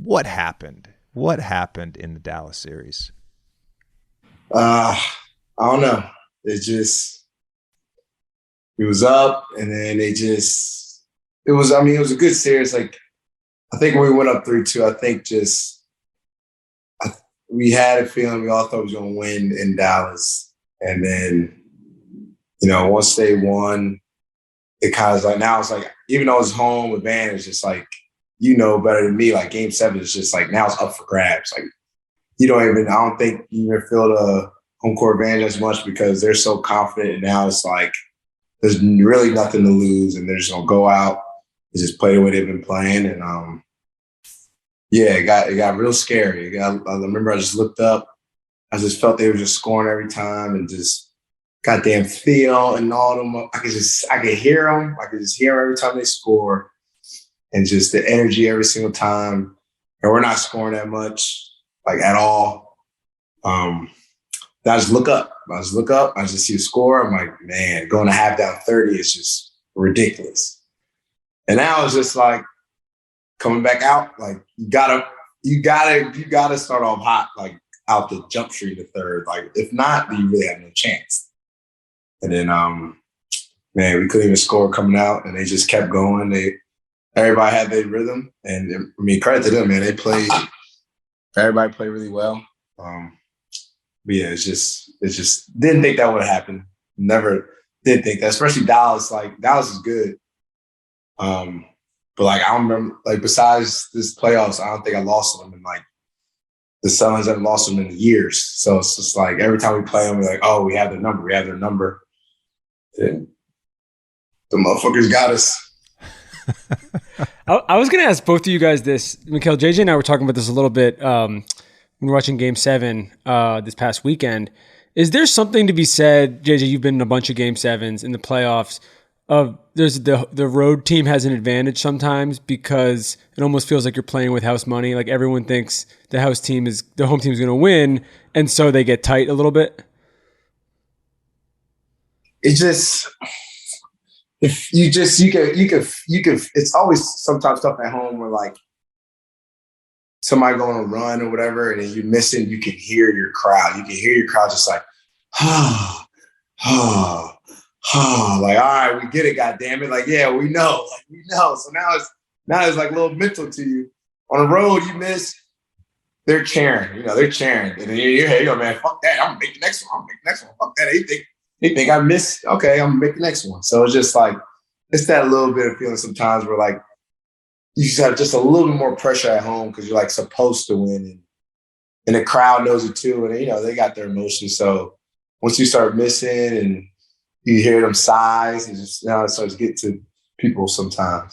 What happened? What happened in the Dallas series? I don't know. It was up, and then it was a good series. Like, I think when we went up 3-2, I think we had a feeling we all thought we was going to win in Dallas. And then, once they won, it kind of was like, now it's like, even though it's home advantage, it's like, better than me. Like, game 7 is just like, now it's up for grabs. Like, I don't think you even feel the home court advantage as much because they're so confident. And now it's like, there's really nothing to lose, and they're just gonna go out and just play the way they've been playing. And it got real scary. I remember I just looked up, I just felt they were just scoring every time, and just goddamn Theo and all of them. I could hear them. I could just hear them every time they score, and just the energy every single time. And we're not scoring that much, like, at all. I just look up. I just see a score. I'm like, man, going to half down 30 is just ridiculous. And now it's just like coming back out. Like, you gotta start off hot, like out the jump street to third. Like, if not, then you really have no chance. And then, man, we couldn't even score coming out, and they just kept going. Everybody had their rhythm, and I mean, credit to them, man. Everybody played really well. But yeah, it's just didn't think that would happen. Never did think that, especially Dallas. Like, Dallas is good. But like, I don't remember, like, besides this playoffs, I don't think I lost them in, like, the Suns haven't lost them in years. So it's just like every time we play them, we're like, oh, we have their number. And the motherfuckers got us. I was going to ask both of you guys this. Mikal, JJ and I were talking about this a little bit when we were watching Game 7 this past weekend. Is there something to be said, JJ, you've been in a bunch of Game 7s in the playoffs, of there's the road team has an advantage sometimes because it almost feels like you're playing with house money. Like, everyone thinks the home team is going to win, and so they get tight a little bit? It's just... you could it's always sometimes stuff at home where, like, somebody going to run or whatever, and then you miss it, you can hear your crowd. You can hear your crowd just like, like, all right, we get it, goddammit. Like, yeah, we know. Like, we know. So now it's like a little mental to you. On the road, you miss, they're cheering. They're cheering. And then you're here, man, fuck that. I'm gonna make the next one. Fuck that. They think I missed. Okay, I'm gonna make the next one. So it's just like, it's that little bit of feeling sometimes where, like, you just have just a little bit more pressure at home because you're, like, supposed to win, and the crowd knows it too, and they got their emotions. So once you start missing and you hear them sighs, and just now it starts getting to people sometimes.